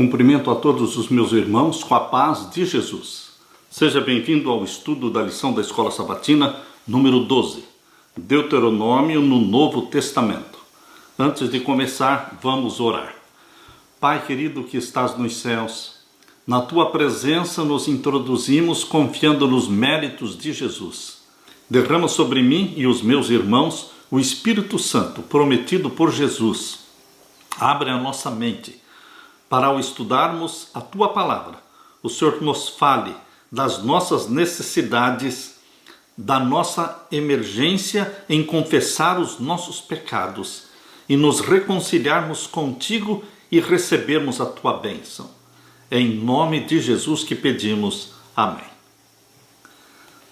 Cumprimento a todos os meus irmãos com a paz de Jesus. Seja bem-vindo ao estudo da lição da Escola Sabatina, número 12, Deuteronômio no Novo Testamento. Antes de começar, vamos orar. Pai querido que estás nos céus, na Tua presença nos introduzimos confiando nos méritos de Jesus. Derrama sobre mim e os meus irmãos o Espírito Santo prometido por Jesus. Abre a nossa mente para, ao estudarmos a Tua palavra, o Senhor nos fale das nossas necessidades, da nossa emergência em confessar os nossos pecados e nos reconciliarmos contigo e recebermos a Tua bênção. É em nome de Jesus que pedimos. Amém.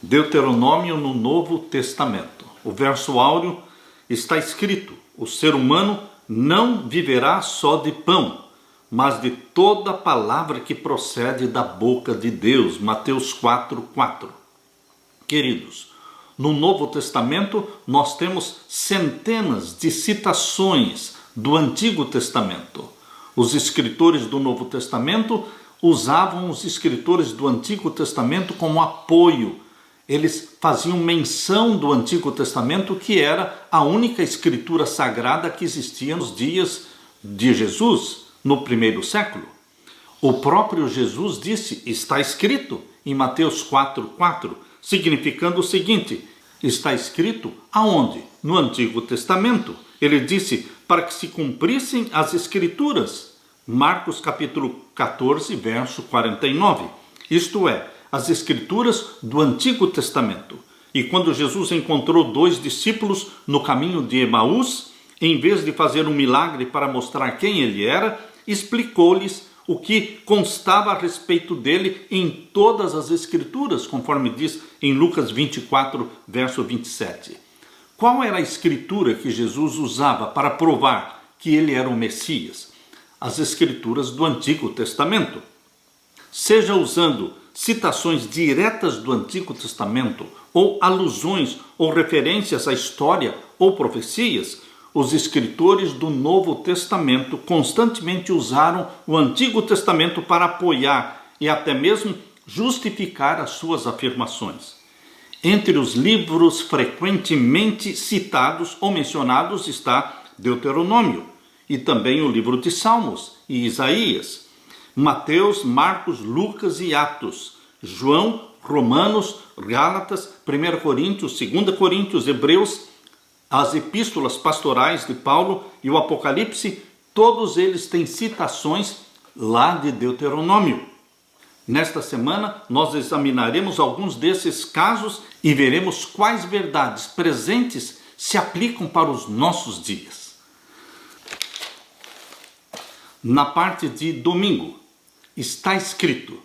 Deuteronômio no Novo Testamento. O verso áureo está escrito: o ser humano não viverá só de pão, mas de toda palavra que procede da boca de Deus. Mateus 4:4. Queridos, no Novo Testamento nós temos centenas de citações do Antigo Testamento. Os escritores do Novo Testamento usavam os escritores do Antigo Testamento como apoio. Eles faziam menção do Antigo Testamento, que era a única escritura sagrada que existia nos dias de Jesus, no primeiro século. O próprio Jesus disse: está escrito, em Mateus 4:4, significando o seguinte: está escrito aonde? No Antigo Testamento. Ele disse para que se cumprissem as Escrituras. Marcos capítulo 14, verso 49. Isto é, as Escrituras do Antigo Testamento. E quando Jesus encontrou dois discípulos no caminho de Emaús, em vez de fazer um milagre para mostrar quem ele era, explicou-lhes o que constava a respeito dele em todas as Escrituras, conforme diz em Lucas 24, verso 27. Qual era a escritura que Jesus usava para provar que ele era o Messias? As Escrituras do Antigo Testamento. Seja usando citações diretas do Antigo Testamento, ou alusões ou referências à história ou profecias, os escritores do Novo Testamento constantemente usaram o Antigo Testamento para apoiar e até mesmo justificar as suas afirmações. Entre os livros frequentemente citados ou mencionados está Deuteronômio e também o livro de Salmos e Isaías, Mateus, Marcos, Lucas e Atos, João, Romanos, Gálatas, 1 Coríntios, 2 Coríntios, Hebreus, as epístolas pastorais de Paulo e o Apocalipse. Todos eles têm citações lá de Deuteronômio. Nesta semana nós examinaremos alguns desses casos e veremos quais verdades presentes se aplicam para os nossos dias. Na parte de domingo está escrito.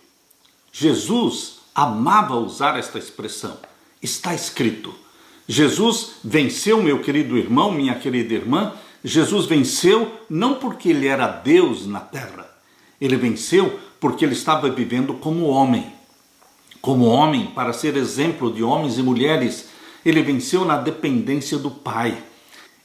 Jesus amava usar esta expressão. Está escrito. Jesus venceu, meu querido irmão, minha querida irmã. Jesus venceu não porque ele era Deus na terra. Ele venceu porque ele estava vivendo como homem. Como homem, para ser exemplo de homens e mulheres. Ele venceu na dependência do Pai.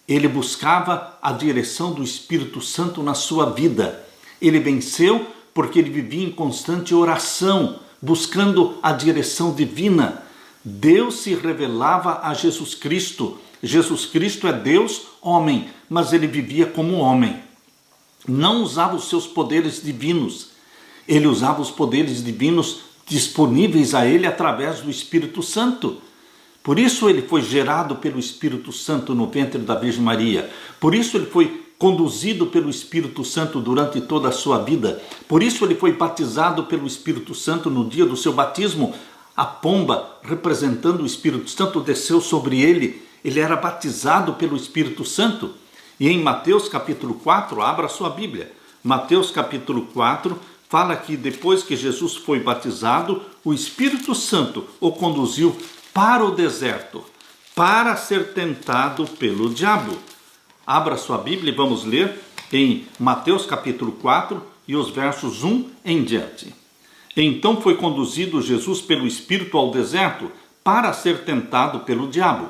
Ele buscava a direção do Espírito Santo na sua vida. Ele venceu porque ele vivia em constante oração, buscando a direção divina. Deus se revelava a Jesus Cristo. Jesus Cristo é Deus, homem, mas ele vivia como homem. Não usava os seus poderes divinos. Ele usava os poderes divinos disponíveis a ele através do Espírito Santo. Por isso ele foi gerado pelo Espírito Santo no ventre da Virgem Maria. Por isso ele foi conduzido pelo Espírito Santo durante toda a sua vida. Por isso ele foi batizado pelo Espírito Santo no dia do seu batismo. A pomba, representando o Espírito Santo, desceu sobre ele. Ele era batizado pelo Espírito Santo. E em Mateus capítulo 4, abra sua Bíblia. Mateus capítulo 4 fala que depois que Jesus foi batizado, o Espírito Santo o conduziu para o deserto, para ser tentado pelo diabo. Abra sua Bíblia e vamos ler em Mateus capítulo 4 e os versos 1 em diante. Então foi conduzido Jesus pelo Espírito ao deserto para ser tentado pelo diabo.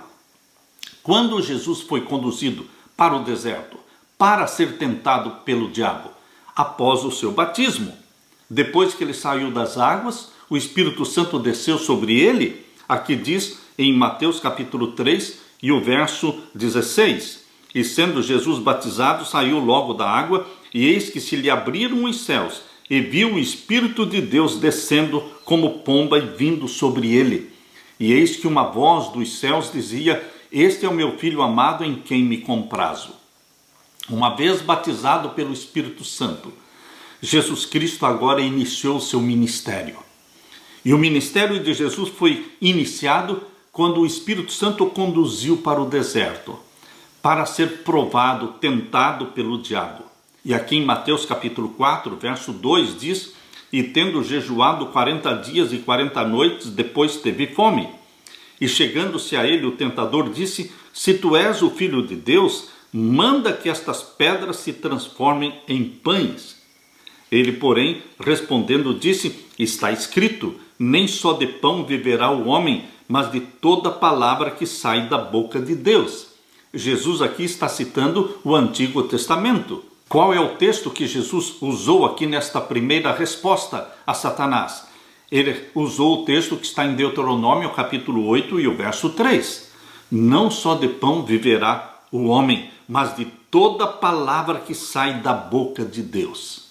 Quando Jesus foi conduzido para o deserto para ser tentado pelo diabo, após o seu batismo. Depois que ele saiu das águas, o Espírito Santo desceu sobre ele, aqui diz em Mateus capítulo 3 e o verso 16. E sendo Jesus batizado, saiu logo da água, e eis que se lhe abriram os céus, e viu o Espírito de Deus descendo como pomba e vindo sobre ele. E eis que uma voz dos céus dizia: Este é o meu Filho amado, em quem me comprazo. Uma vez batizado pelo Espírito Santo, Jesus Cristo agora iniciou o seu ministério. E o ministério de Jesus foi iniciado quando o Espírito Santo o conduziu para o deserto, para ser provado, tentado pelo diabo. E aqui em Mateus capítulo 4, verso 2 diz: E tendo jejuado 40 dias e 40 noites, depois teve fome. E chegando-se a ele, o tentador disse: Se tu és o Filho de Deus, manda que estas pedras se transformem em pães. Ele, porém, respondendo, disse: Está escrito, nem só de pão viverá o homem, mas de toda palavra que sai da boca de Deus. Jesus aqui está citando o Antigo Testamento. Qual é o texto que Jesus usou aqui nesta primeira resposta a Satanás? Ele usou o texto que está em Deuteronômio capítulo 8 e o verso 3. Não só de pão viverá o homem, mas de toda palavra que sai da boca de Deus.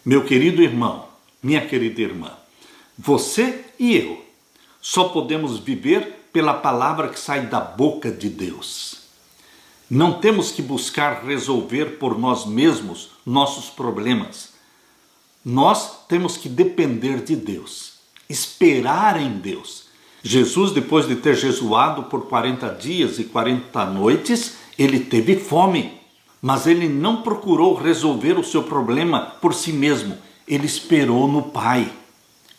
Meu querido irmão, minha querida irmã, você e eu só podemos viver pela palavra que sai da boca de Deus. Não temos que buscar resolver por nós mesmos nossos problemas. Nós temos que depender de Deus, esperar em Deus. Jesus, depois de ter jejuado por 40 dias e 40 noites, ele teve fome. Mas ele não procurou resolver o seu problema por si mesmo. Ele esperou no Pai.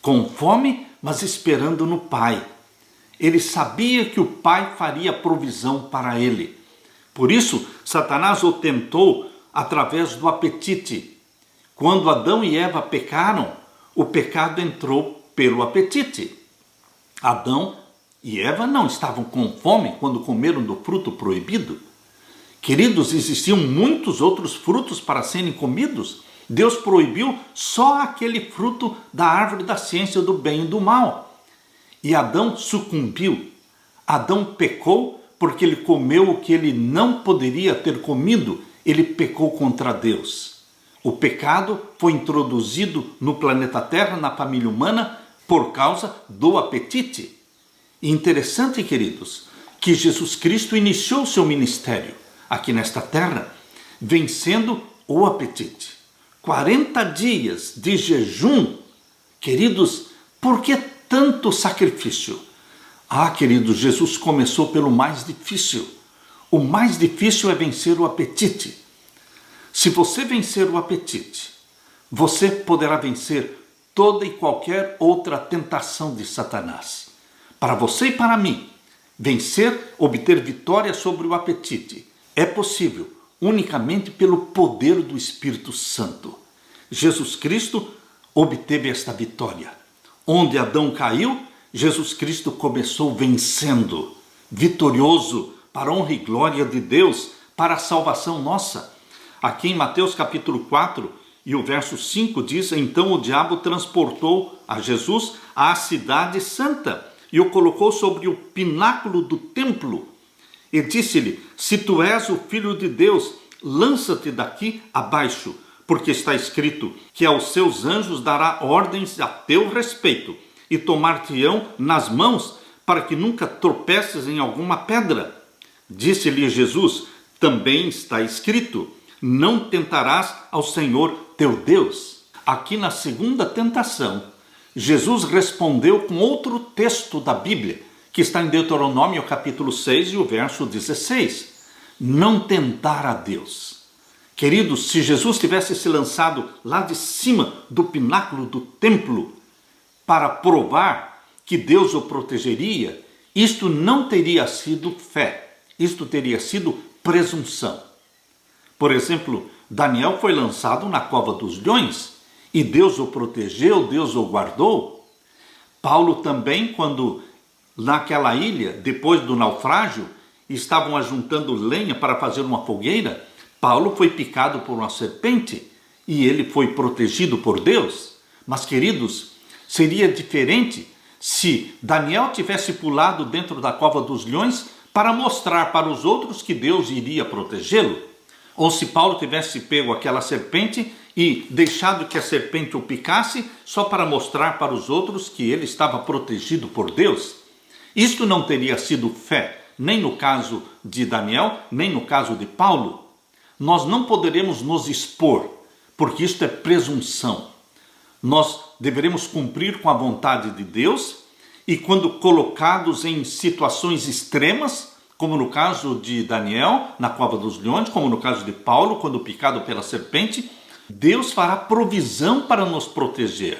Com fome, mas esperando no Pai. Ele sabia que o Pai faria provisão para ele. Por isso, Satanás o tentou através do apetite. Quando Adão e Eva pecaram, o pecado entrou pelo apetite. Adão e Eva não estavam com fome quando comeram do fruto proibido. Queridos, existiam muitos outros frutos para serem comidos. Deus proibiu só aquele fruto da árvore da ciência do bem e do mal. E Adão sucumbiu. Adão pecou porque ele comeu o que ele não poderia ter comido. Ele pecou contra Deus. O pecado foi introduzido no planeta Terra, na família humana, por causa do apetite. E interessante, queridos, que Jesus Cristo iniciou seu ministério aqui nesta terra, vencendo o apetite. 40 dias de jejum. Queridos, por que tanto sacrifício? Queridos, Jesus começou pelo mais difícil. O mais difícil é vencer o apetite. Se você vencer o apetite, você poderá vencer toda e qualquer outra tentação de Satanás. Para você e para mim, vencer, obter vitória sobre o apetite, é possível unicamente pelo poder do Espírito Santo. Jesus Cristo obteve esta vitória. Onde Adão caiu, Jesus Cristo começou vencendo, vitorioso, para a honra e glória de Deus, para a salvação nossa. Aqui em Mateus capítulo 4 e o verso 5 diz: Então o diabo transportou a Jesus à cidade santa e o colocou sobre o pináculo do templo. E disse-lhe: Se tu és o Filho de Deus, lança-te daqui abaixo, porque está escrito que aos seus anjos dará ordens a teu respeito, e tomar-te-ão nas mãos, para que nunca tropeces em alguma pedra. Disse-lhe Jesus: Também está escrito: Não tentarás ao Senhor teu Deus. Aqui na segunda tentação, Jesus respondeu com outro texto da Bíblia, que está em Deuteronômio capítulo 6 e o verso 16. Não tentar a Deus. Queridos, se Jesus tivesse se lançado lá de cima do pináculo do templo para provar que Deus o protegeria, isto não teria sido fé, isto teria sido presunção. Por exemplo, Daniel foi lançado na cova dos leões e Deus o protegeu, Deus o guardou. Paulo também, quando naquela ilha, depois do naufrágio, estavam ajuntando lenha para fazer uma fogueira, Paulo foi picado por uma serpente e ele foi protegido por Deus. Mas, queridos, seria diferente se Daniel tivesse pulado dentro da cova dos leões para mostrar para os outros que Deus iria protegê-lo. Ou se Paulo tivesse pego aquela serpente e deixado que a serpente o picasse só para mostrar para os outros que ele estava protegido por Deus. Isto não teria sido fé, nem no caso de Daniel, nem no caso de Paulo. Nós não poderemos nos expor, porque isto é presunção. Nós deveremos cumprir com a vontade de Deus e quando colocados em situações extremas, como no caso de Daniel, na cova dos leões, como no caso de Paulo, quando picado pela serpente, Deus fará provisão para nos proteger.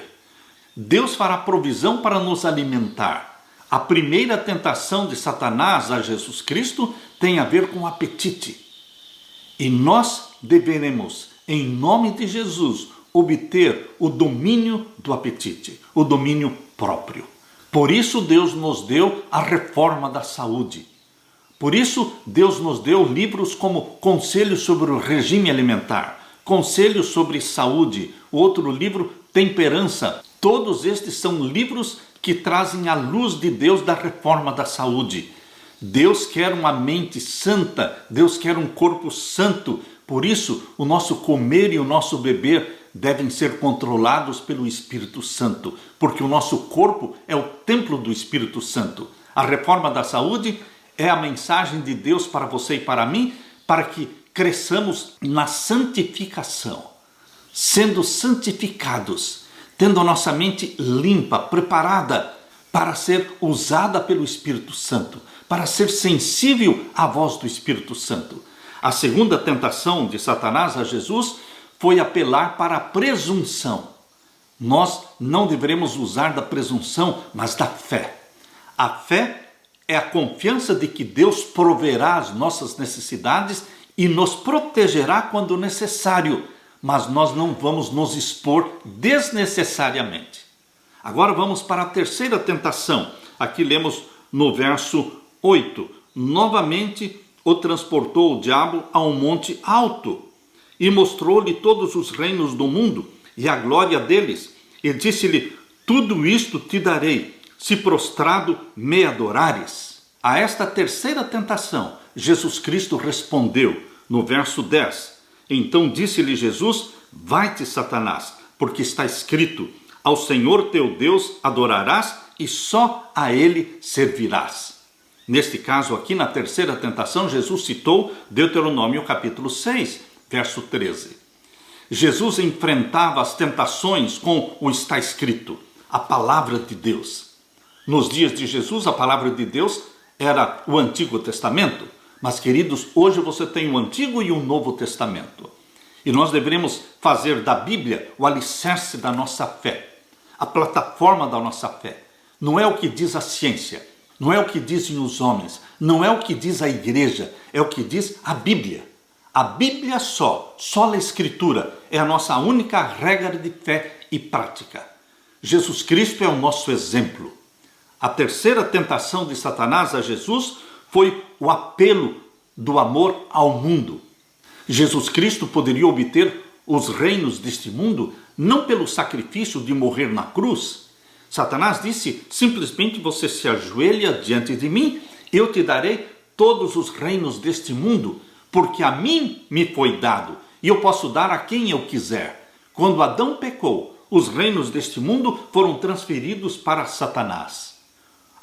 Deus fará provisão para nos alimentar. A primeira tentação de Satanás a Jesus Cristo tem a ver com apetite. E nós deveremos, em nome de Jesus, obter o domínio do apetite, o domínio próprio. Por isso Deus nos deu a reforma da saúde. Por isso Deus nos deu livros como Conselhos sobre o Regime Alimentar, Conselhos sobre Saúde, o outro livro Temperança. Todos estes são livros que trazem a luz de Deus da reforma da saúde. Deus quer uma mente santa, Deus quer um corpo santo. Por isso, o nosso comer e o nosso beber devem ser controlados pelo Espírito Santo, porque o nosso corpo é o templo do Espírito Santo. A reforma da saúde é a mensagem de Deus para você e para mim, para que cresçamos na santificação, sendo santificados, tendo a nossa mente limpa, preparada para ser usada pelo Espírito Santo, para ser sensível à voz do Espírito Santo. A segunda tentação de Satanás a Jesus foi apelar para a presunção. Nós não deveremos usar da presunção, mas da fé. A fé é a confiança de que Deus proverá as nossas necessidades e nos protegerá quando necessário, mas nós não vamos nos expor desnecessariamente. Agora vamos para a terceira tentação. Aqui lemos no verso 8. Novamente o transportou o diabo a um monte alto e mostrou-lhe todos os reinos do mundo e a glória deles. E disse-lhe: tudo isto te darei, se prostrado me adorares. A esta terceira tentação, Jesus Cristo respondeu no verso 10. Então disse-lhe Jesus: vai-te, Satanás, porque está escrito: ao Senhor teu Deus adorarás e só a ele servirás. Neste caso aqui, na terceira tentação, Jesus citou Deuteronômio capítulo 6, verso 13. Jesus enfrentava as tentações com o está escrito, a palavra de Deus. Nos dias de Jesus, a palavra de Deus era o Antigo Testamento. Mas, queridos, hoje você tem o Antigo e o Novo Testamento. E nós devemos fazer da Bíblia o alicerce da nossa fé, a plataforma da nossa fé. Não é o que diz a ciência, não é o que dizem os homens, não é o que diz a igreja, é o que diz a Bíblia. A Bíblia só a Escritura, é a nossa única regra de fé e prática. Jesus Cristo é o nosso exemplo. A terceira tentação de Satanás a Jesus foi o apelo do amor ao mundo. Jesus Cristo poderia obter os reinos deste mundo não pelo sacrifício de morrer na cruz. Satanás disse: simplesmente você se ajoelha diante de mim, eu te darei todos os reinos deste mundo, porque a mim me foi dado e eu posso dar a quem eu quiser. Quando Adão pecou, os reinos deste mundo foram transferidos para Satanás.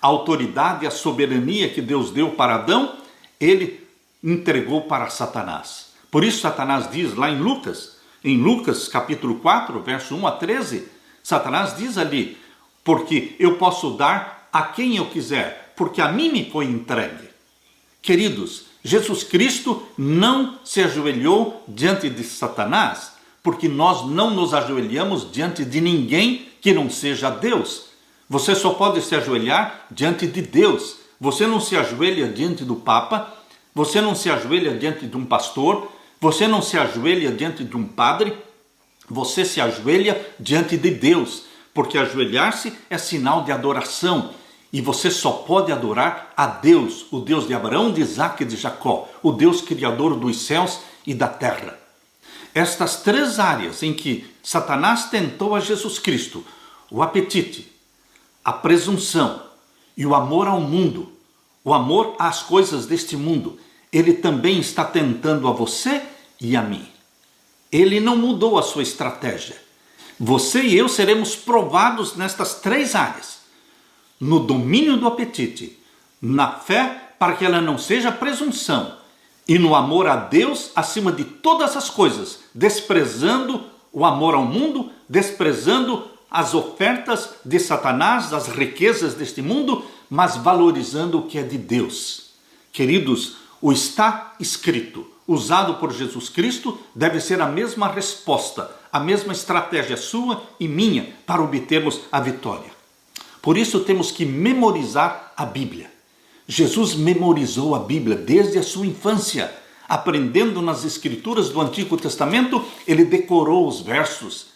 A autoridade e a soberania que Deus deu para Adão, ele entregou para Satanás. Por isso Satanás diz lá em Lucas capítulo 4, verso 1 a 13, Satanás diz ali: porque eu posso dar a quem eu quiser, porque a mim me foi entregue. Queridos, Jesus Cristo não se ajoelhou diante de Satanás, porque nós não nos ajoelhamos diante de ninguém que não seja Deus. Você só pode se ajoelhar diante de Deus. Você não se ajoelha diante do Papa, você não se ajoelha diante de um pastor, você não se ajoelha diante de um padre, você se ajoelha diante de Deus, porque ajoelhar-se é sinal de adoração. E você só pode adorar a Deus, o Deus de Abraão, de Isaque e de Jacó, o Deus criador dos céus e da terra. Estas três áreas em que Satanás tentou a Jesus Cristo, o apetite, a presunção e o amor ao mundo, o amor às coisas deste mundo, ele também está tentando a você e a mim. Ele não mudou a sua estratégia. Você e eu seremos provados nestas três áreas. No domínio do apetite, na fé para que ela não seja presunção, e no amor a Deus acima de todas as coisas, desprezando o amor ao mundo, desprezando as ofertas de Satanás, as riquezas deste mundo, mas valorizando o que é de Deus. Queridos, o está escrito, usado por Jesus Cristo, deve ser a mesma resposta, a mesma estratégia sua e minha para obtermos a vitória. Por isso temos que memorizar a Bíblia. Jesus memorizou a Bíblia desde a sua infância. Aprendendo nas Escrituras do Antigo Testamento, ele decorou os versos.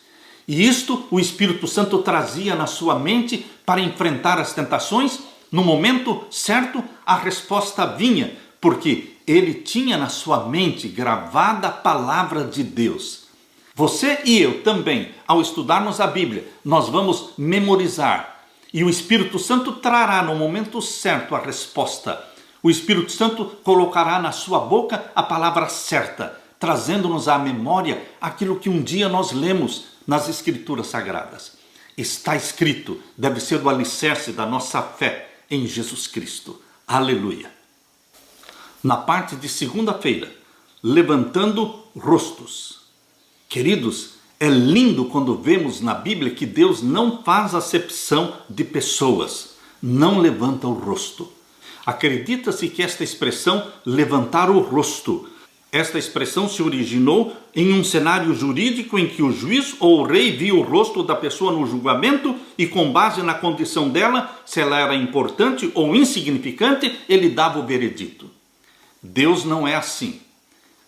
E isto o Espírito Santo trazia na sua mente para enfrentar as tentações. No momento certo, a resposta vinha, porque ele tinha na sua mente gravada a palavra de Deus. Você e eu também, ao estudarmos a Bíblia, nós vamos memorizar. E o Espírito Santo trará no momento certo a resposta. O Espírito Santo colocará na sua boca a palavra certa, trazendo-nos à memória aquilo que um dia nós lemos nas Escrituras Sagradas. Está escrito, deve ser o alicerce da nossa fé em Jesus Cristo. Aleluia. Na parte de segunda-feira, levantando rostos. Queridos, é lindo quando vemos na Bíblia que Deus não faz acepção de pessoas, não levanta o rosto. Acredita-se que esta expressão, levantar o rosto, esta expressão se originou em um cenário jurídico em que o juiz ou o rei via o rosto da pessoa no julgamento e, com base na condição dela, se ela era importante ou insignificante, ele dava o veredito. Deus não é assim.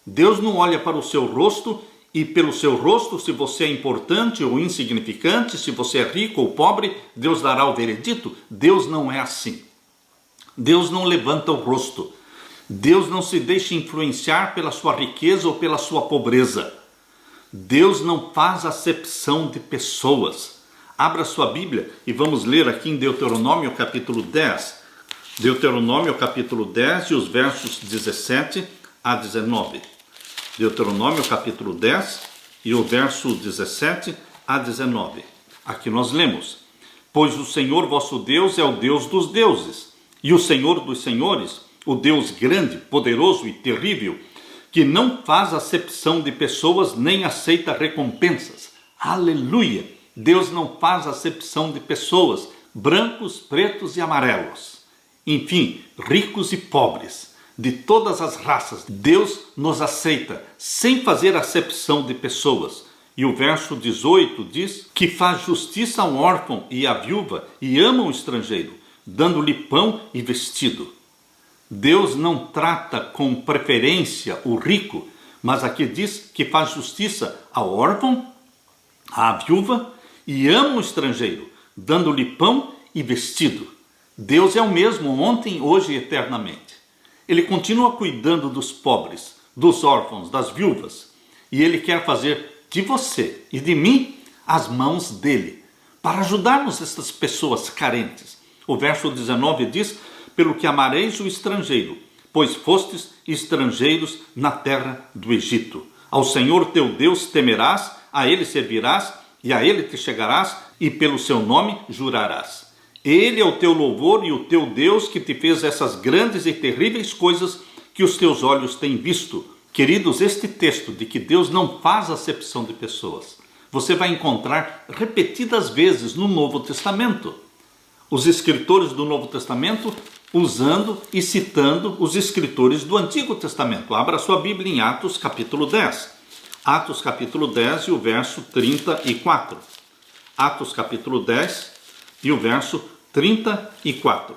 Deus não olha para o seu rosto e pelo seu rosto, se você é importante ou insignificante, se você é rico ou pobre, Deus dará o veredito. Deus não é assim. Deus não levanta o rosto. Deus não se deixa influenciar pela sua riqueza ou pela sua pobreza. Deus não faz acepção de pessoas. Abra sua Bíblia e vamos ler aqui em Deuteronômio capítulo 10. Deuteronômio capítulo 10 e os versos 17 a 19. Deuteronômio capítulo 10 e o verso 17 a 19. Aqui nós lemos: Pois o Senhor vosso Deus é o Deus dos deuses, e o Senhor dos senhores, o Deus grande, poderoso e terrível, que não faz acepção de pessoas nem aceita recompensas. Aleluia! Deus não faz acepção de pessoas, brancos, pretos e amarelos. Enfim, ricos e pobres. De todas as raças, Deus nos aceita, sem fazer acepção de pessoas. E o verso 18 diz que faz justiça ao órfão e à viúva e ama o estrangeiro, dando-lhe pão e vestido. Deus não trata com preferência o rico, mas aqui diz que faz justiça ao órfão, à viúva e ama o estrangeiro, dando-lhe pão e vestido. Deus é o mesmo ontem, hoje e eternamente. Ele continua cuidando dos pobres, dos órfãos, das viúvas. E Ele quer fazer de você e de mim as mãos dele, para ajudarmos essas pessoas carentes. O verso 19 diz: Pelo que amareis o estrangeiro, pois fostes estrangeiros na terra do Egito. Ao Senhor teu Deus temerás, a Ele servirás, e a Ele te chegarás, e pelo seu nome jurarás. Ele é o teu louvor e o teu Deus que te fez essas grandes e terríveis coisas que os teus olhos têm visto. Queridos, este texto de que Deus não faz acepção de pessoas, você vai encontrar repetidas vezes no Novo Testamento. Os escritores do Novo Testamento usando e citando os escritores do Antigo Testamento. Abra sua Bíblia em Atos capítulo 10. Atos capítulo 10 e o verso 34. Atos capítulo 10 e o verso 34.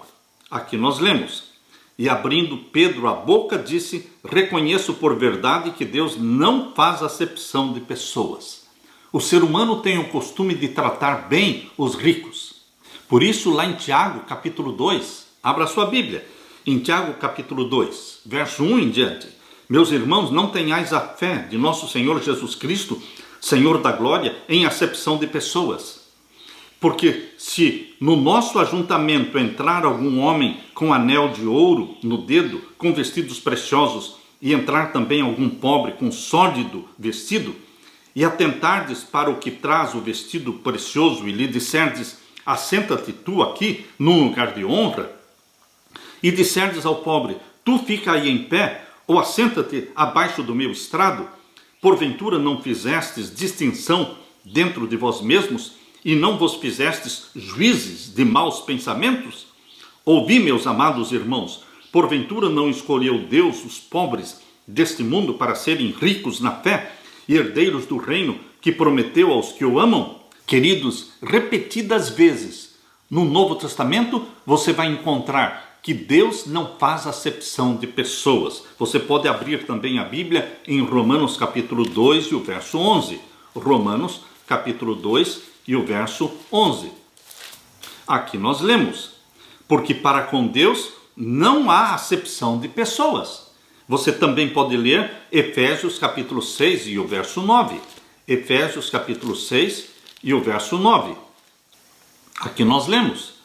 Aqui nós lemos: E abrindo Pedro a boca, disse: Reconheço por verdade que Deus não faz acepção de pessoas. O ser humano tem o costume de tratar bem os ricos. Por isso, lá em Tiago, capítulo 2, abra sua Bíblia, em Tiago, capítulo 2, verso 1 em diante: Meus irmãos, não tenhais a fé de nosso Senhor Jesus Cristo, Senhor da glória, em acepção de pessoas. Porque se no nosso ajuntamento entrar algum homem com anel de ouro no dedo, com vestidos preciosos, e entrar também algum pobre com sórdido vestido, e atentardes para o que traz o vestido precioso, e lhe disserdes: assenta-te tu aqui, num lugar de honra, e disserdes ao pobre: tu fica aí em pé, ou assenta-te abaixo do meu estrado, porventura não fizestes distinção dentro de vós mesmos, e não vos fizestes juízes de maus pensamentos? Ouvi, meus amados irmãos, porventura não escolheu Deus os pobres deste mundo para serem ricos na fé e herdeiros do reino que prometeu aos que o amam? Queridos, repetidas vezes no Novo Testamento você vai encontrar que Deus não faz acepção de pessoas. Você pode abrir também a Bíblia em Romanos capítulo 2 e o verso 11. Romanos capítulo 2 e o verso 11. Aqui nós lemos: porque para com Deus não há acepção de pessoas. Você também pode ler Efésios capítulo 6 e o verso 9. Efésios capítulo 6 e o verso 9. Aqui nós lemos: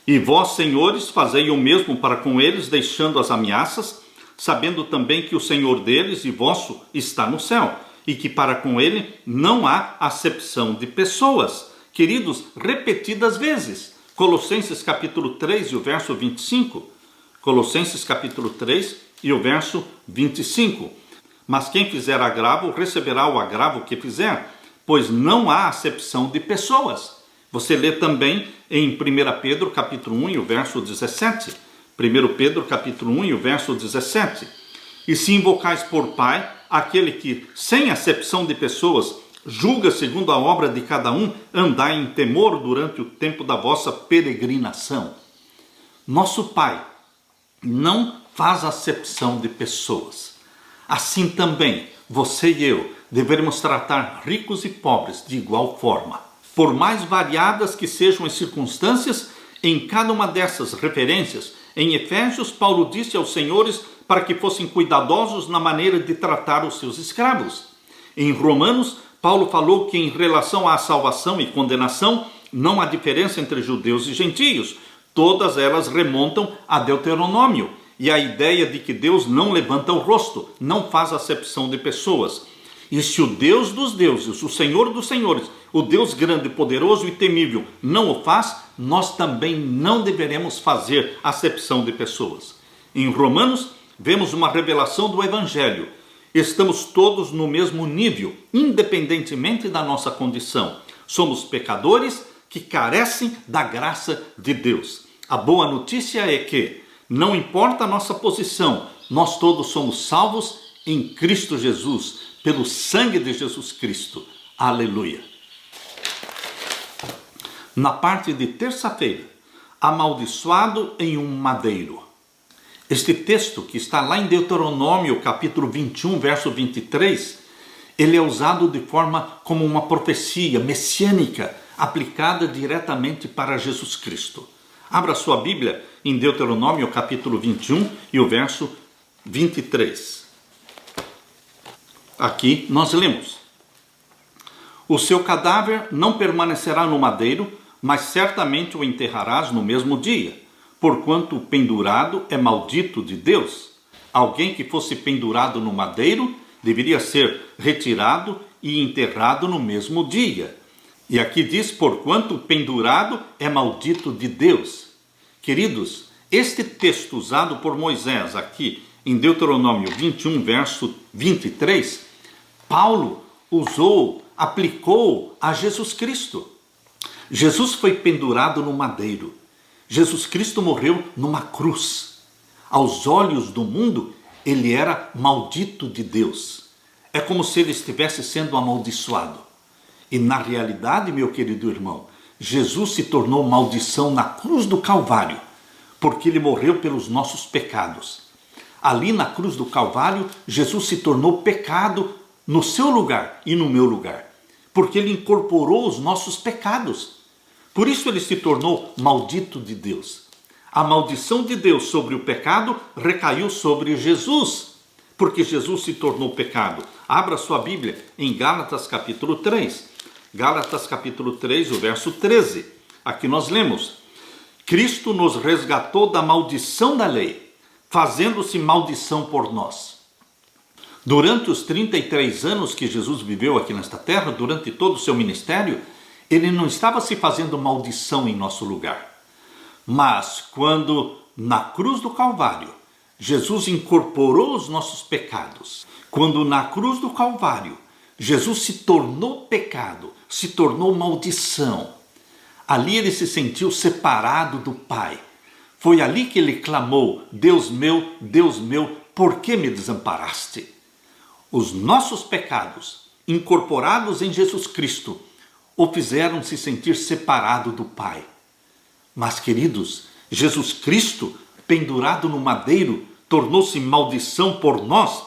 e vós, senhores, fazei o mesmo para com eles, deixando as ameaças, sabendo também que o Senhor deles e vosso está no céu, e que para com ele não há acepção de pessoas. Queridos, repetidas vezes. Colossenses capítulo 3 e o verso 25. Colossenses capítulo 3 e o verso 25. Mas quem fizer agravo, receberá o agravo que fizer, pois não há acepção de pessoas. Você lê também em 1 Pedro capítulo 1 e o verso 17. 1 Pedro capítulo 1 e o verso 17. E se invocais por Pai aquele que, sem acepção de pessoas, julga segundo a obra de cada um, andai em temor durante o tempo da vossa peregrinação. Nosso Pai não faz acepção de pessoas. Assim também, você e eu devemos tratar ricos e pobres de igual forma. Por mais variadas que sejam as circunstâncias, em cada uma dessas referências, em Efésios, Paulo disse aos senhores para que fossem cuidadosos na maneira de tratar os seus escravos. Em Romanos, Paulo falou que em relação à salvação e condenação, não há diferença entre judeus e gentios. Todas elas remontam a Deuteronômio e a ideia de que Deus não levanta o rosto, não faz acepção de pessoas. E se o Deus dos deuses, o Senhor dos senhores, o Deus grande, poderoso e temível não o faz, nós também não deveremos fazer acepção de pessoas. Em Romanos, vemos uma revelação do Evangelho. Estamos todos no mesmo nível, independentemente da nossa condição. Somos pecadores que carecem da graça de Deus. A boa notícia é que, não importa a nossa posição, nós todos somos salvos em Cristo Jesus, pelo sangue de Jesus Cristo. Aleluia. Na parte de terça-feira, amaldiçoado em um madeiro. Este texto, que está lá em Deuteronômio, capítulo 21, verso 23, ele é usado de forma como uma profecia messiânica, aplicada diretamente para Jesus Cristo. Abra sua Bíblia em Deuteronômio, capítulo 21 e o verso 23. Aqui nós lemos: o seu cadáver não permanecerá no madeiro, mas certamente o enterrarás no mesmo dia, porquanto o pendurado é maldito de Deus. Alguém que fosse pendurado no madeiro deveria ser retirado e enterrado no mesmo dia. E aqui diz: porquanto o pendurado é maldito de Deus. Queridos, este texto usado por Moisés aqui em Deuteronômio 21, verso 23, Paulo usou, aplicou a Jesus Cristo. Jesus foi pendurado no madeiro. Jesus Cristo morreu numa cruz. Aos olhos do mundo, ele era maldito de Deus. É como se ele estivesse sendo amaldiçoado. E na realidade, meu querido irmão, Jesus se tornou maldição na cruz do Calvário, porque ele morreu pelos nossos pecados. Ali na cruz do Calvário, Jesus se tornou pecado no seu lugar e no meu lugar, porque ele incorporou os nossos pecados. Por isso ele se tornou maldito de Deus. A maldição de Deus sobre o pecado recaiu sobre Jesus, porque Jesus se tornou pecado. Abra sua Bíblia em Gálatas capítulo 3. Gálatas capítulo 3, o verso 13. Aqui nós lemos: Cristo nos resgatou da maldição da lei, fazendo-se maldição por nós. Durante os 33 anos que Jesus viveu aqui nesta terra, durante todo o seu ministério, ele não estava se fazendo maldição em nosso lugar. Mas quando na cruz do Calvário, Jesus incorporou os nossos pecados, quando na cruz do Calvário, Jesus se tornou pecado, se tornou maldição, ali ele se sentiu separado do Pai. Foi ali que ele clamou: Deus meu, por que me desamparaste? Os nossos pecados, incorporados em Jesus Cristo, o fizeram se sentir separado do Pai. Mas, queridos, Jesus Cristo, pendurado no madeiro, tornou-se maldição por nós,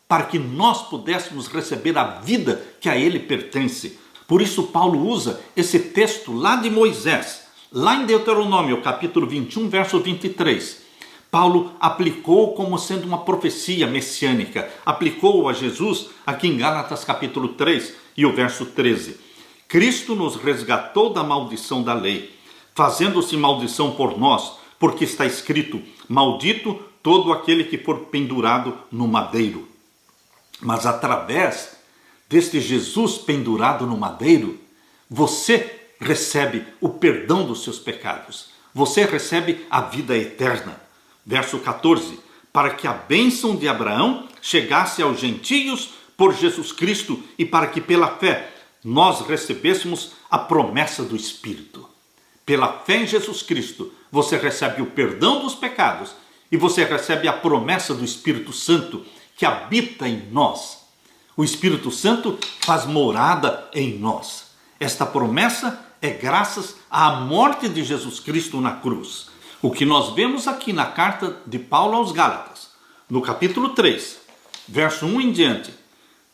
para que nós pudéssemos receber a vida que a ele pertence. Por isso Paulo usa esse texto lá de Moisés, lá em Deuteronômio, capítulo 21, verso 23. Paulo aplicou como sendo uma profecia messiânica, aplicou a Jesus aqui em Gálatas capítulo 3 e o verso 13. Cristo nos resgatou da maldição da lei, fazendo-se maldição por nós, porque está escrito: maldito todo aquele que for pendurado no madeiro. Mas através deste Jesus pendurado no madeiro, você recebe o perdão dos seus pecados, você recebe a vida eterna. Verso 14, para que a bênção de Abraão chegasse aos gentios por Jesus Cristo e para que pela fé nós recebêssemos a promessa do Espírito. Pela fé em Jesus Cristo, você recebe o perdão dos pecados e você recebe a promessa do Espírito Santo que habita em nós. O Espírito Santo faz morada em nós. Esta promessa é graças à morte de Jesus Cristo na cruz. O que nós vemos aqui na carta de Paulo aos Gálatas, no capítulo 3, verso 1 em diante: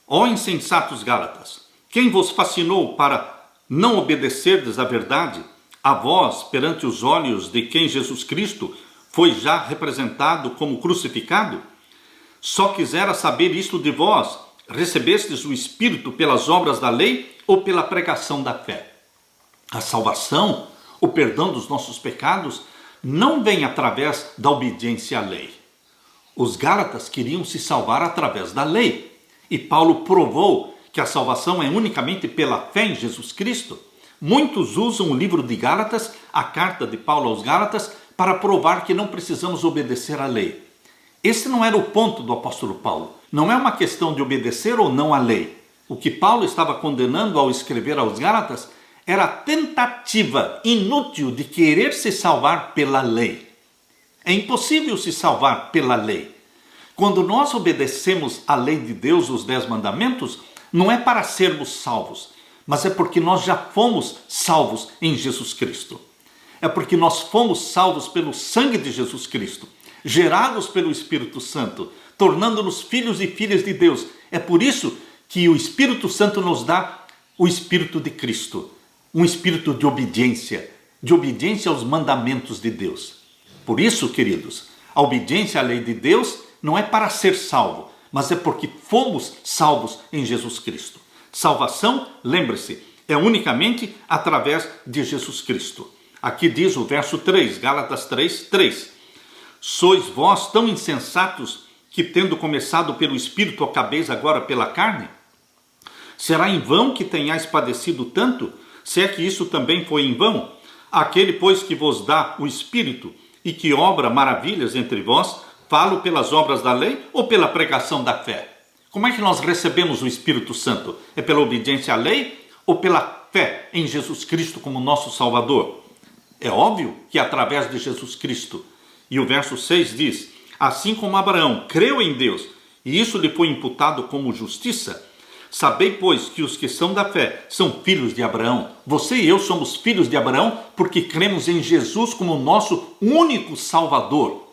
ó insensatos Gálatas, quem vos fascinou para não obedecerdes à verdade, a vós perante os olhos de quem Jesus Cristo foi já representado como crucificado? Só quisera saber isto de vós: recebestes o Espírito pelas obras da lei ou pela pregação da fé? A salvação, o perdão dos nossos pecados, não vem através da obediência à lei. Os Gálatas queriam se salvar através da lei. E Paulo provou que a salvação é unicamente pela fé em Jesus Cristo. Muitos usam o livro de Gálatas, a carta de Paulo aos Gálatas, para provar que não precisamos obedecer à lei. Esse não era o ponto do apóstolo Paulo. Não é uma questão de obedecer ou não à lei. O que Paulo estava condenando ao escrever aos Gálatas era a tentativa inútil de querer se salvar pela lei. É impossível se salvar pela lei. Quando nós obedecemos à lei de Deus, os 10 mandamentos, não é para sermos salvos, mas é porque nós já fomos salvos em Jesus Cristo. É porque nós fomos salvos pelo sangue de Jesus Cristo, gerados pelo Espírito Santo, tornando-nos filhos e filhas de Deus. É por isso que o Espírito Santo nos dá o Espírito de Cristo. Um espírito de obediência aos mandamentos de Deus. Por isso, queridos, a obediência à lei de Deus não é para ser salvo, mas é porque fomos salvos em Jesus Cristo. Salvação, lembre-se, é unicamente através de Jesus Cristo. Aqui diz o verso 3, Gálatas 3, 3. Sois vós tão insensatos que, tendo começado pelo Espírito, acabeis agora pela carne? Será em vão que tenhais padecido tanto? Se é que isso também foi em vão? Aquele, pois, que vos dá o Espírito e que obra maravilhas entre vós, falo pelas obras da lei ou pela pregação da fé? Como é que nós recebemos o Espírito Santo? É pela obediência à lei ou pela fé em Jesus Cristo como nosso Salvador? É óbvio que é através de Jesus Cristo. E o verso 6 diz: assim como Abraão creu em Deus e isso lhe foi imputado como justiça, sabei, pois, que os que são da fé são filhos de Abraão. Você e eu somos filhos de Abraão porque cremos em Jesus como nosso único Salvador.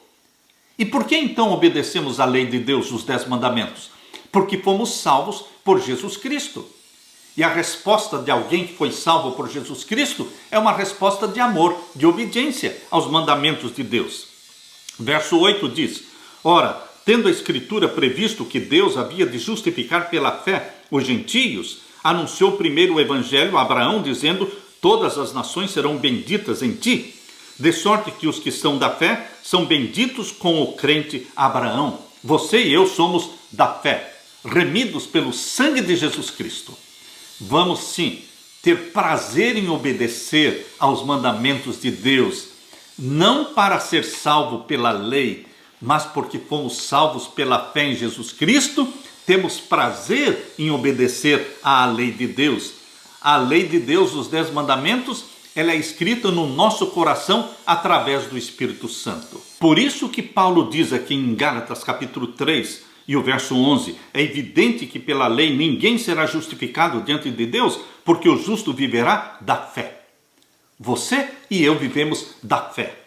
E por que então obedecemos à lei de Deus, os 10 mandamentos? Porque fomos salvos por Jesus Cristo. E a resposta de alguém que foi salvo por Jesus Cristo é uma resposta de amor, de obediência aos mandamentos de Deus. Verso 8 diz: ora, tendo a Escritura previsto que Deus havia de justificar pela fé os gentios, anunciou primeiro o evangelho a Abraão, dizendo: todas as nações serão benditas em ti, de sorte que os que são da fé são benditos com o crente Abraão. Você e eu somos da fé, remidos pelo sangue de Jesus Cristo. Vamos sim ter prazer em obedecer aos mandamentos de Deus, não para ser salvo pela lei, mas porque fomos salvos pela fé em Jesus Cristo. Temos prazer em obedecer à lei de Deus. A lei de Deus, os 10 mandamentos, ela é escrita no nosso coração através do Espírito Santo. Por isso que Paulo diz aqui em Gálatas capítulo 3 e o verso 11, é evidente que pela lei ninguém será justificado diante de Deus, porque o justo viverá da fé. Você e eu vivemos da fé.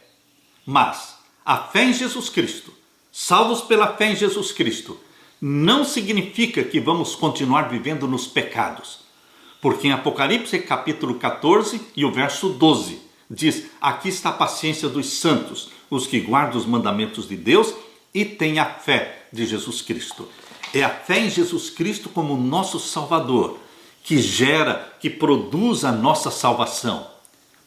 Mas a fé em Jesus Cristo, salvos pela fé em Jesus Cristo, não significa que vamos continuar vivendo nos pecados. Porque em Apocalipse capítulo 14 e o verso 12, diz: aqui está a paciência dos santos, os que guardam os mandamentos de Deus e têm a fé de Jesus Cristo. É a fé em Jesus Cristo como nosso Salvador que gera, que produz a nossa salvação.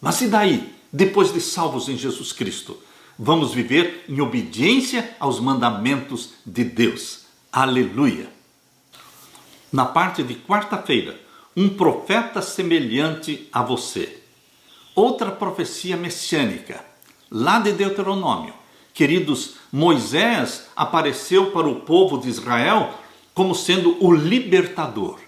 Mas e daí, depois de salvos em Jesus Cristo? Vamos viver em obediência aos mandamentos de Deus. Aleluia! Na parte de quarta-feira, um profeta semelhante a você. Outra profecia messiânica, lá de Deuteronômio. Queridos, Moisés apareceu para o povo de Israel como sendo o libertador,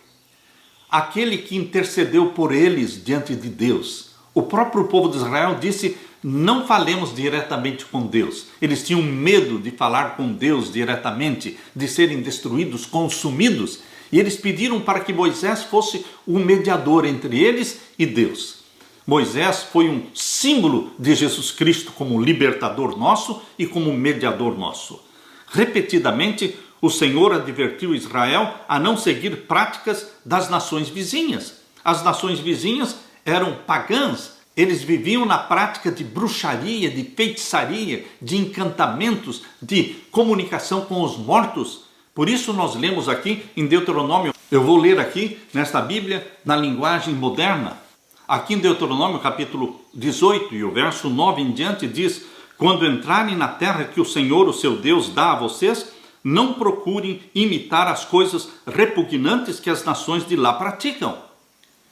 aquele que intercedeu por eles diante de Deus. O próprio povo de Israel disse: não falemos diretamente com Deus. Eles tinham medo de falar com Deus diretamente, de serem destruídos, consumidos. E eles pediram para que Moisés fosse o mediador entre eles e Deus. Moisés foi um símbolo de Jesus Cristo como libertador nosso e como mediador nosso. Repetidamente, o Senhor advertiu Israel a não seguir práticas das nações vizinhas. As nações vizinhas eram pagãs. Eles viviam na prática de bruxaria, de feitiçaria, de encantamentos, de comunicação com os mortos. Por isso nós lemos aqui em Deuteronômio, eu vou ler aqui nesta Bíblia na linguagem moderna. Aqui em Deuteronômio capítulo 18 e o verso 9 em diante diz: quando entrarem na terra que o Senhor, o seu Deus, dá a vocês, não procurem imitar as coisas repugnantes que as nações de lá praticam.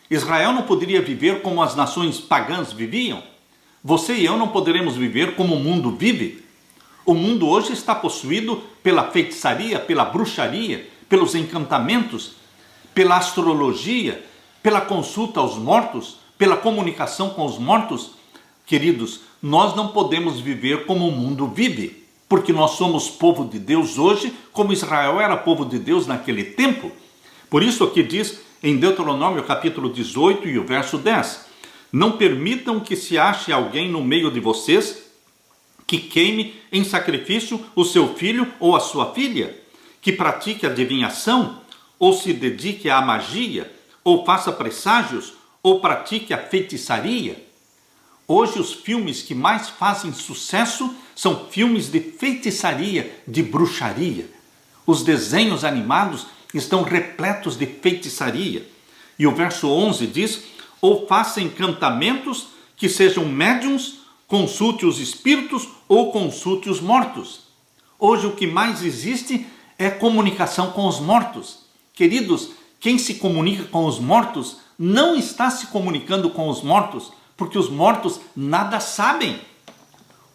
Israel não poderia viver como as nações pagãs viviam. Você e eu não poderemos viver como o mundo vive. O mundo hoje está possuído pela feitiçaria, pela bruxaria, pelos encantamentos, pela astrologia, pela consulta aos mortos, pela comunicação com os mortos. Queridos, nós não podemos viver como o mundo vive, porque nós somos povo de Deus hoje, como Israel era povo de Deus naquele tempo. Por isso aqui diz em Deuteronômio capítulo 18 e o verso 10, não permitam que se ache alguém no meio de vocês que queime em sacrifício o seu filho ou a sua filha, que pratique adivinhação, ou se dedique à magia, ou faça presságios, ou pratique a feitiçaria. Hoje os filmes que mais fazem sucesso são filmes de feitiçaria, de bruxaria. Os desenhos animados estão repletos de feitiçaria. E o verso 11 diz: ou faça encantamentos que sejam médiuns, consulte os espíritos ou consulte os mortos. Hoje o que mais existe é comunicação com os mortos. Queridos, quem se comunica com os mortos não está se comunicando com os mortos, porque os mortos nada sabem.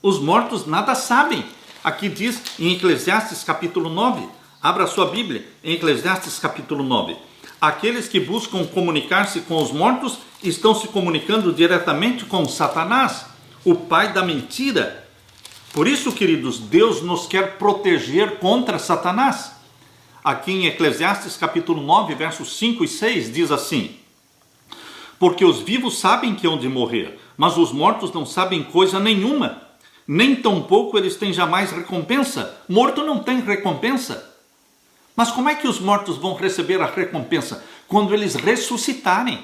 Os mortos nada sabem. Aqui diz em Eclesiastes capítulo 9, abra sua Bíblia, em Eclesiastes capítulo 9. Aqueles que buscam comunicar-se com os mortos estão se comunicando diretamente com Satanás, o pai da mentira. Por isso, queridos, Deus nos quer proteger contra Satanás. Aqui em Eclesiastes capítulo 9, versos 5 e 6, diz assim: porque os vivos sabem que hão de morrer, mas os mortos não sabem coisa nenhuma, nem tampouco eles têm jamais recompensa. Morto não tem recompensa. Mas como é que os mortos vão receber a recompensa? Quando eles ressuscitarem.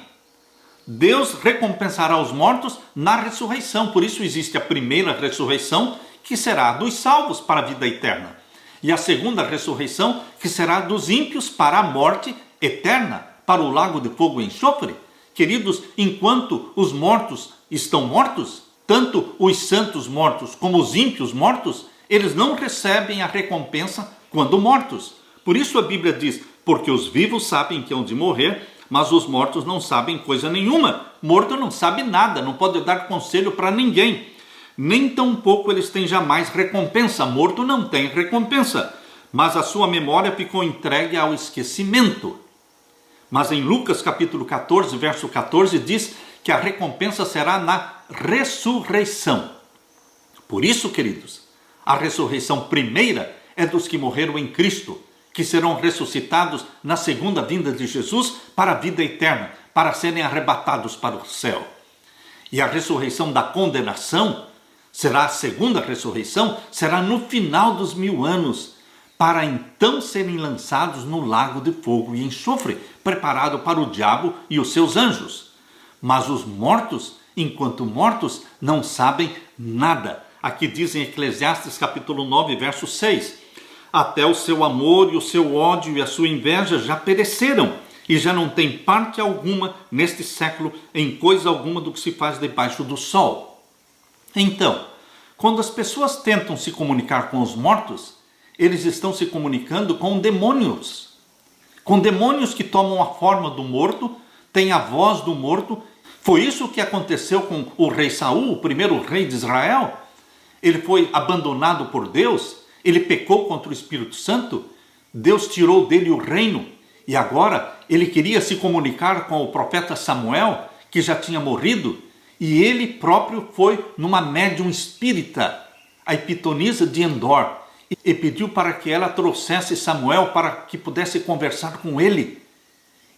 Deus recompensará os mortos na ressurreição. Por isso existe a primeira ressurreição, que será a dos salvos para a vida eterna. E a segunda ressurreição, que será dos ímpios para a morte eterna, para o lago de fogo e enxofre. Queridos, enquanto os mortos estão mortos, tanto os santos mortos como os ímpios mortos, eles não recebem a recompensa quando mortos. Por isso a Bíblia diz, porque os vivos sabem que hão de morrer, mas os mortos não sabem coisa nenhuma. Morto não sabe nada, não pode dar conselho para ninguém. Nem tampouco eles têm jamais recompensa. Morto não tem recompensa, mas a sua memória ficou entregue ao esquecimento. Mas em Lucas capítulo 14, verso 14, diz que a recompensa será na ressurreição. Por isso, queridos, a ressurreição primeira é dos que morreram em Cristo, que serão ressuscitados na segunda vinda de Jesus para a vida eterna, para serem arrebatados para o céu. E a ressurreição da condenação será a segunda ressurreição, será no final dos 1000 anos, para então serem lançados no lago de fogo e enxofre, preparado para o diabo e os seus anjos. Mas os mortos, enquanto mortos, não sabem nada. Aqui diz em Eclesiastes capítulo 9, verso 6, até o seu amor e o seu ódio e a sua inveja já pereceram, e já não tem parte alguma neste século em coisa alguma do que se faz debaixo do sol. Então, quando as pessoas tentam se comunicar com os mortos, eles estão se comunicando com demônios que tomam a forma do morto, têm a voz do morto. Foi isso que aconteceu com o rei Saul, o primeiro rei de Israel. Ele foi abandonado por Deus, ele pecou contra o Espírito Santo, Deus tirou dele o reino, e agora ele queria se comunicar com o profeta Samuel, que já tinha morrido, e ele próprio foi numa médium espírita, a Epitonisa de Endor, e pediu para que ela trouxesse Samuel para que pudesse conversar com ele.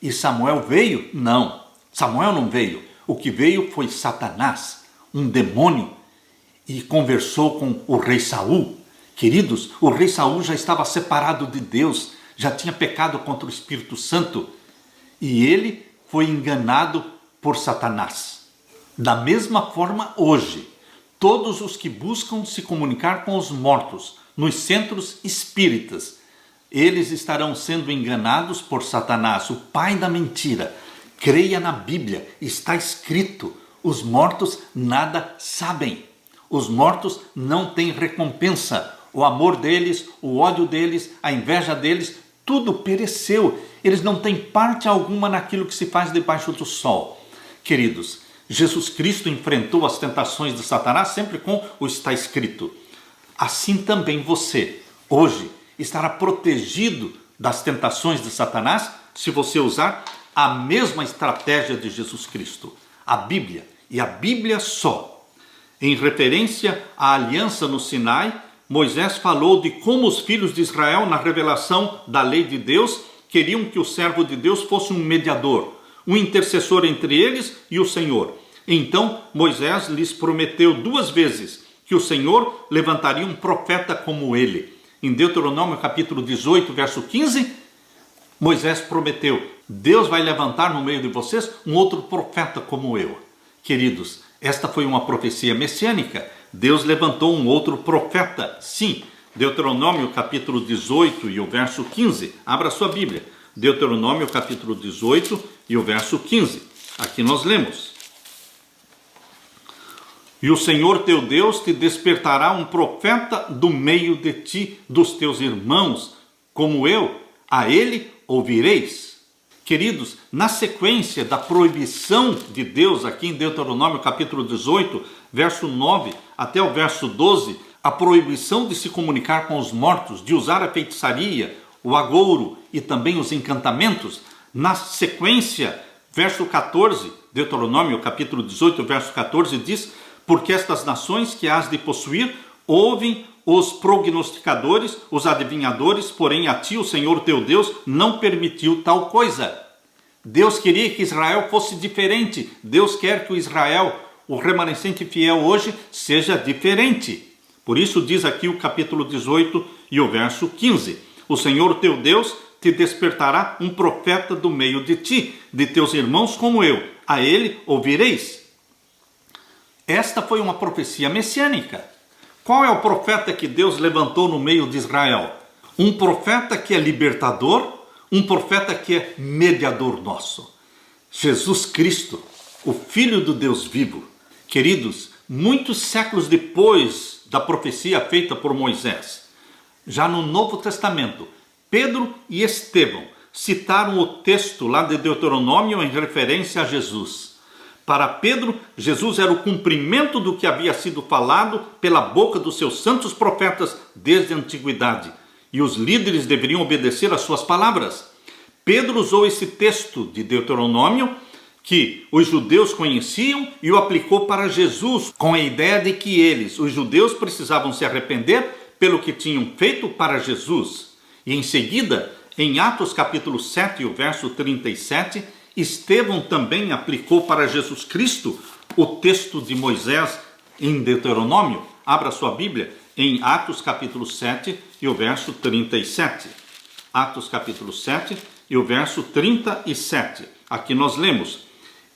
E Samuel veio? Não, Samuel não veio. O que veio foi Satanás, um demônio, e conversou com o rei Saul. Queridos, o rei Saul já estava separado de Deus, já tinha pecado contra o Espírito Santo, e ele foi enganado por Satanás. Da mesma forma hoje, todos os que buscam se comunicar com os mortos nos centros espíritas, eles estarão sendo enganados por Satanás, o pai da mentira. Creia na Bíblia, está escrito, os mortos nada sabem. Os mortos não têm recompensa. O amor deles, o ódio deles, a inveja deles, tudo pereceu. Eles não têm parte alguma naquilo que se faz debaixo do sol. Queridos, Jesus Cristo enfrentou as tentações de Satanás sempre com o está escrito. Assim também você, hoje, estará protegido das tentações de Satanás se você usar a mesma estratégia de Jesus Cristo, a Bíblia, e a Bíblia só. Em referência à aliança no Sinai, Moisés falou de como os filhos de Israel, na revelação da lei de Deus, queriam que o servo de Deus fosse um mediador, um intercessor entre eles e o Senhor. Então Moisés lhes prometeu 2 vezes que o Senhor levantaria um profeta como ele. Em Deuteronômio capítulo 18, verso 15, Moisés prometeu, Deus vai levantar no meio de vocês um outro profeta como eu. Queridos, esta foi uma profecia messiânica. Deus levantou um outro profeta. Sim, Deuteronômio capítulo 18 e o verso 15. Abra sua Bíblia. Deuteronômio capítulo 18 e o verso 15. Aqui nós lemos. E o Senhor teu Deus te despertará um profeta do meio de ti, dos teus irmãos, como eu, a ele ouvireis. Queridos, na sequência da proibição de Deus, aqui em Deuteronômio capítulo 18, verso 9 até o verso 12, a proibição de se comunicar com os mortos, de usar a feitiçaria, o agouro e também os encantamentos. Na sequência, verso 14, Deuteronômio capítulo 18, verso 14 diz, porque estas nações que hás de possuir ouvem os prognosticadores, os adivinhadores, porém a ti o Senhor teu Deus não permitiu tal coisa. Deus queria que Israel fosse diferente. Deus quer que o Israel, o remanescente fiel hoje, seja diferente. Por isso diz aqui o capítulo 18 e o verso 15. O Senhor teu Deus te despertará um profeta do meio de ti, de teus irmãos como eu. A ele ouvireis. Esta foi uma profecia messiânica. Qual é o profeta que Deus levantou no meio de Israel? Um profeta que é libertador, um profeta que é mediador nosso. Jesus Cristo, o Filho do Deus vivo. Queridos, muitos séculos depois da profecia feita por Moisés, já no Novo Testamento, Pedro e Estevão citaram o texto lá de Deuteronômio em referência a Jesus. Para Pedro, Jesus era o cumprimento do que havia sido falado pela boca dos seus santos profetas desde a antiguidade, e os líderes deveriam obedecer às suas palavras. Pedro usou esse texto de Deuteronômio, que os judeus conheciam, e o aplicou para Jesus, com a ideia de que eles, os judeus, precisavam se arrepender pelo que tinham feito para Jesus. E em seguida, em Atos capítulo 7, o verso 37, Estevão também aplicou para Jesus Cristo o texto de Moisés em Deuteronômio. Abra sua Bíblia em Atos capítulo 7 e o verso 37. Atos capítulo 7 e o verso 37. Aqui nós lemos: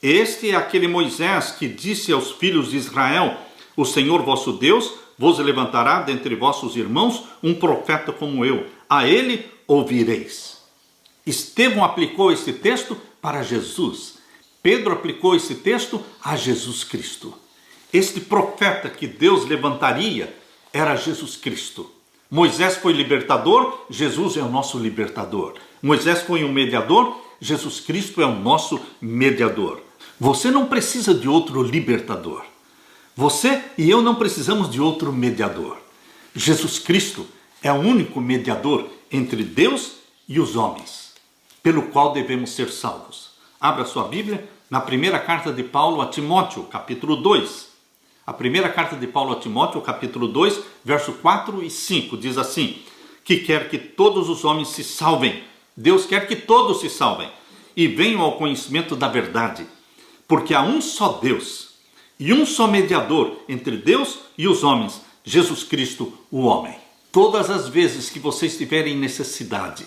Este é aquele Moisés que disse aos filhos de Israel: O Senhor vosso Deus vos levantará dentre vossos irmãos um profeta como eu. A ele ouvireis. Estevão aplicou esse texto para Jesus. Pedro aplicou esse texto a Jesus Cristo. Este profeta que Deus levantaria era Jesus Cristo. Moisés foi libertador, Jesus é o nosso libertador. Moisés foi um mediador, Jesus Cristo é o nosso mediador. Você não precisa de outro libertador. Você e eu não precisamos de outro mediador. Jesus Cristo é o único mediador entre Deus e os homens, pelo qual devemos ser salvos. Abra sua Bíblia na primeira carta de Paulo a Timóteo, capítulo 2. A primeira carta de Paulo a Timóteo, capítulo 2, verso 4 e 5, diz assim: que quer que todos os homens se salvem. Deus quer que todos se salvem e venham ao conhecimento da verdade, porque há um só Deus e um só mediador entre Deus e os homens, Jesus Cristo, o homem. Todas as vezes que você estiver em necessidade,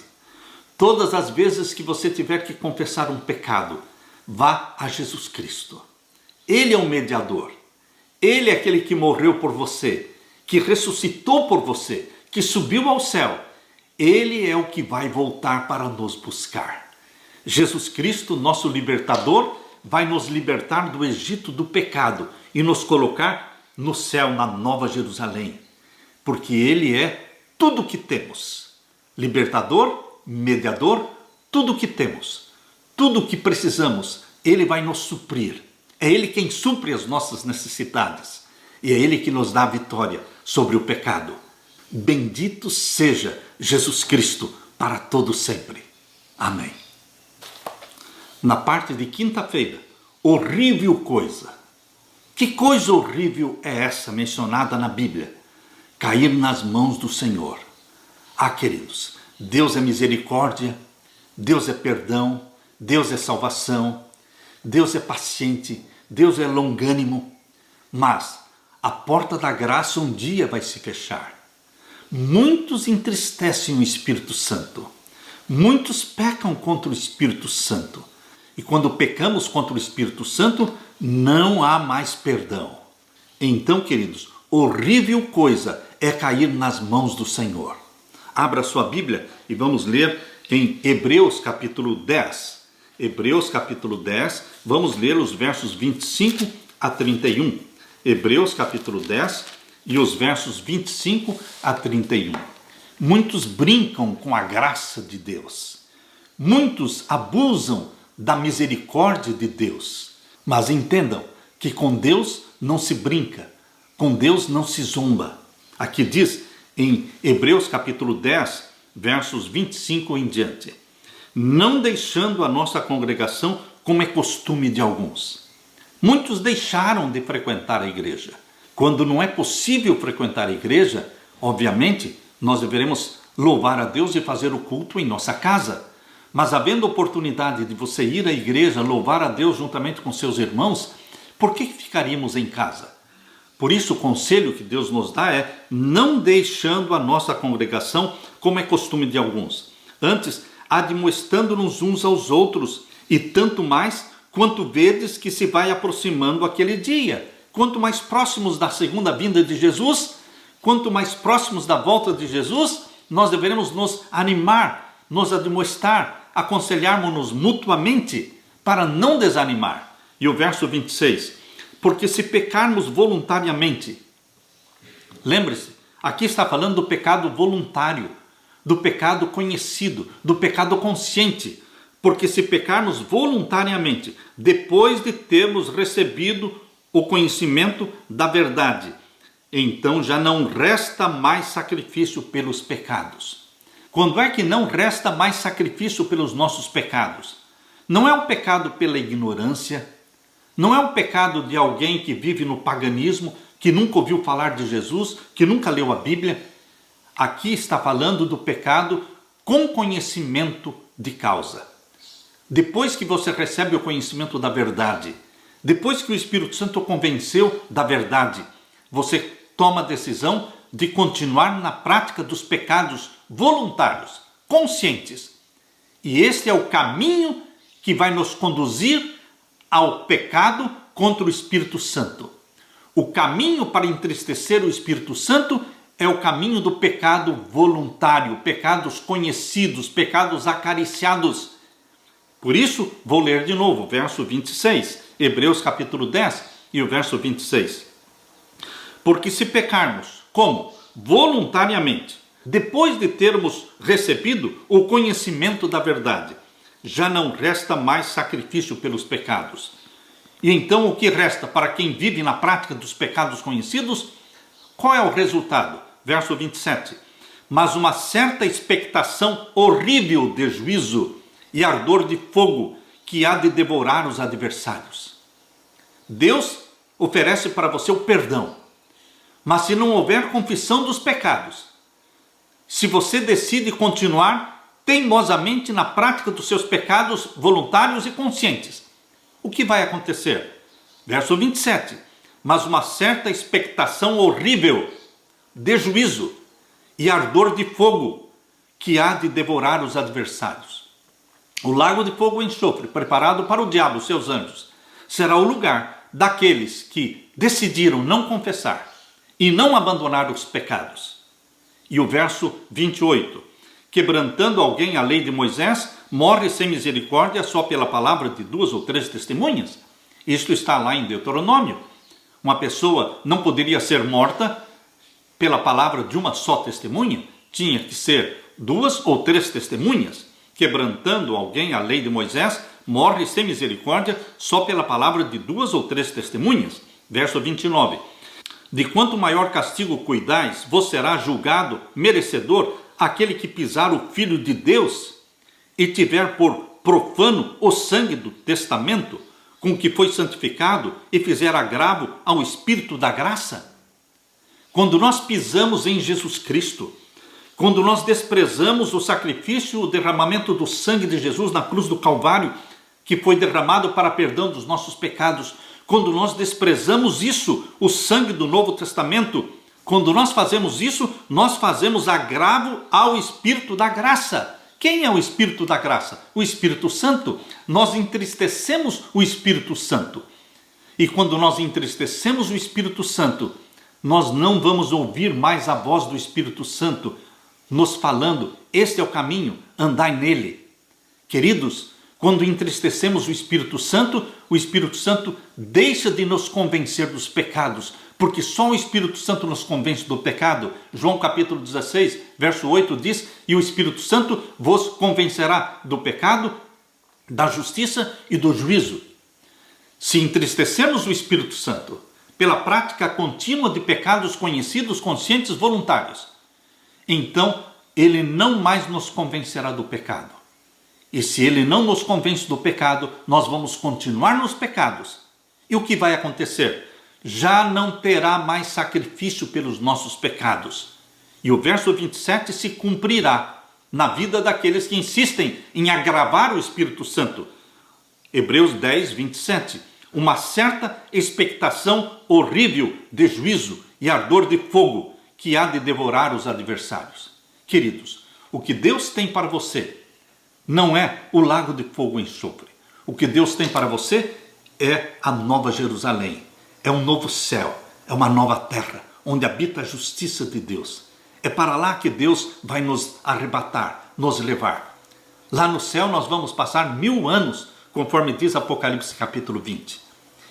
todas as vezes que você tiver que confessar um pecado, vá a Jesus Cristo. Ele é o mediador. Ele é aquele que morreu por você, que ressuscitou por você, que subiu ao céu. Ele é o que vai voltar para nos buscar. Jesus Cristo, nosso libertador, vai nos libertar do Egito do pecado e nos colocar no céu, na Nova Jerusalém. Porque Ele é tudo o que temos. Libertador, mediador, tudo o que temos. Tudo o que precisamos, Ele vai nos suprir. É Ele quem supre as nossas necessidades. E é Ele que nos dá a vitória sobre o pecado. Bendito seja Jesus Cristo para todo sempre. Amém. Na parte de quinta-feira, horrível coisa. Que coisa horrível é essa mencionada na Bíblia? Cair nas mãos do Senhor. Ah, queridos, Deus é misericórdia, Deus é perdão, Deus é salvação, Deus é paciente, Deus é longânimo, mas a porta da graça um dia vai se fechar. Muitos entristecem o Espírito Santo, muitos pecam contra o Espírito Santo, e quando pecamos contra o Espírito Santo, não há mais perdão. Então, queridos, horrível coisa é cair nas mãos do Senhor. Abra sua Bíblia e vamos ler em Hebreus capítulo 10. Hebreus capítulo 10, vamos ler os versos 25 a 31. Hebreus capítulo 10 e os versos 25 a 31. Muitos brincam com a graça de Deus. Muitos abusam da misericórdia de Deus. Mas entendam que com Deus não se brinca, com Deus não se zomba. Aqui diz em Hebreus capítulo 10, versos 25 em diante: não deixando a nossa congregação como é costume de alguns. Muitos deixaram de frequentar a igreja. Quando não é possível frequentar a igreja, obviamente, nós deveremos louvar a Deus e fazer o culto em nossa casa. Mas havendo oportunidade de você ir à igreja, louvar a Deus juntamente com seus irmãos, por que ficaríamos em casa? Por isso o conselho que Deus nos dá é não deixando a nossa congregação como é costume de alguns. Antes, admoestando-nos uns aos outros, e tanto mais quanto vedes que se vai aproximando aquele dia. Quanto mais próximos da segunda vinda de Jesus, quanto mais próximos da volta de Jesus, nós deveremos nos animar, nos admoestar, aconselharmos-nos mutuamente para não desanimar. E o verso 26, porque se pecarmos voluntariamente, lembre-se, aqui está falando do pecado voluntário, do pecado conhecido, do pecado consciente, porque se pecarmos voluntariamente, depois de termos recebido o conhecimento da verdade, então já não resta mais sacrifício pelos pecados. Quando é que não resta mais sacrifício pelos nossos pecados? Não é um pecado pela ignorância, não é um pecado de alguém que vive no paganismo, que nunca ouviu falar de Jesus, que nunca leu a Bíblia. Aqui está falando do pecado com conhecimento de causa. Depois que você recebe o conhecimento da verdade, depois que o Espírito Santo o convenceu da verdade, você toma a decisão de continuar na prática dos pecados voluntários, conscientes. E este é o caminho que vai nos conduzir ao pecado contra o Espírito Santo. O caminho para entristecer o Espírito Santo é o caminho do pecado voluntário, pecados conhecidos, pecados acariciados. Por isso, vou ler de novo, verso 26, Hebreus capítulo 10 e o verso 26. Porque se pecarmos, como? Voluntariamente, depois de termos recebido o conhecimento da verdade, já não resta mais sacrifício pelos pecados. E então o que resta para quem vive na prática dos pecados conhecidos? Qual é o resultado? Verso 27. Mas uma certa expectação horrível de juízo e ardor de fogo que há de devorar os adversários. Deus oferece para você o perdão. Mas se não houver confissão dos pecados, se você decide continuar teimosamente na prática dos seus pecados voluntários e conscientes, o que vai acontecer? Verso 27. Mas uma certa expectação horrível de juízo e ardor de fogo que há de devorar os adversários. O lago de fogo e enxofre, preparado para o diabo e seus anjos, será o lugar daqueles que decidiram não confessar e não abandonar os pecados. E o verso 28. Quebrantando alguém a lei de Moisés, morre sem misericórdia só pela palavra de 2 ou 3 testemunhas. Isto está lá em Deuteronômio. Uma pessoa não poderia ser morta pela palavra de uma só testemunha. Tinha que ser 2 ou 3 testemunhas. Quebrantando alguém a lei de Moisés, morre sem misericórdia só pela palavra de 2 ou 3 testemunhas. Verso 29. De quanto maior castigo cuidais, vos será julgado merecedor aquele que pisar o Filho de Deus e tiver por profano o sangue do testamento com que foi santificado e fizer agravo ao Espírito da graça. Quando nós pisamos em Jesus Cristo, quando nós desprezamos o sacrifício, o derramamento do sangue de Jesus na cruz do Calvário, que foi derramado para perdão dos nossos pecados, quando nós desprezamos isso, o sangue do Novo Testamento, quando nós fazemos isso, nós fazemos agravo ao Espírito da graça. Quem é o Espírito da graça? O Espírito Santo. Nós entristecemos o Espírito Santo. E quando nós entristecemos o Espírito Santo, nós não vamos ouvir mais a voz do Espírito Santo nos falando, este é o caminho, andai nele. Queridos, quando entristecemos o Espírito Santo deixa de nos convencer dos pecados, porque só o Espírito Santo nos convence do pecado. João capítulo 16, verso 8 diz, e o Espírito Santo vos convencerá do pecado, da justiça e do juízo. Se entristecemos o Espírito Santo pela prática contínua de pecados conhecidos, conscientes, voluntários, então ele não mais nos convencerá do pecado. E se ele não nos convence do pecado, nós vamos continuar nos pecados. E o que vai acontecer? Já não terá mais sacrifício pelos nossos pecados. E o verso 27 se cumprirá na vida daqueles que insistem em agravar o Espírito Santo. Hebreus 10, 27. Uma certa expectação horrível de juízo e ardor de fogo que há de devorar os adversários. Queridos, o que Deus tem para você não é o lago de fogo e enxofre. O que Deus tem para você é a nova Jerusalém. É um novo céu, é uma nova terra, onde habita a justiça de Deus. É para lá que Deus vai nos arrebatar, nos levar. Lá no céu nós vamos passar 1000 anos, conforme diz Apocalipse capítulo 20.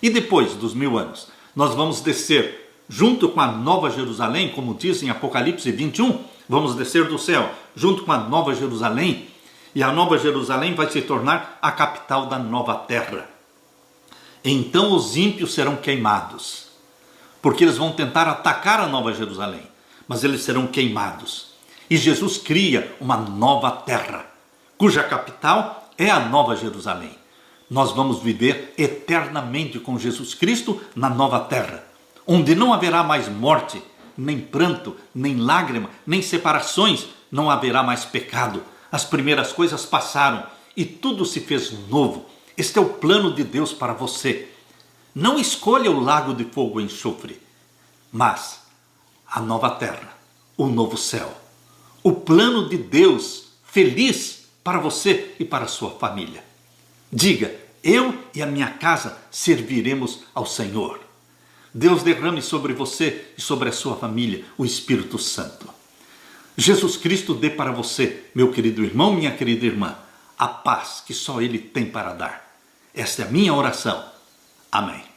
E depois dos 1000 anos, nós vamos descer junto com a Nova Jerusalém, como diz em Apocalipse 21, vamos descer do céu junto com a Nova Jerusalém, e a Nova Jerusalém vai se tornar a capital da nova terra. Então os ímpios serão queimados, porque eles vão tentar atacar a Nova Jerusalém, mas eles serão queimados. E Jesus cria uma nova terra, cuja capital é a Nova Jerusalém. Nós vamos viver eternamente com Jesus Cristo na nova terra, onde não haverá mais morte, nem pranto, nem lágrima, nem separações, não haverá mais pecado. As primeiras coisas passaram e tudo se fez novo. Este é o plano de Deus para você. Não escolha o lago de fogo e enxofre, mas a nova terra, o novo céu. O plano de Deus feliz para você e para a sua família. Diga, eu e a minha casa serviremos ao Senhor. Deus derrame sobre você e sobre a sua família o Espírito Santo. Jesus Cristo dê para você, meu querido irmão, minha querida irmã, a paz que só Ele tem para dar. Esta é a minha oração. Amém.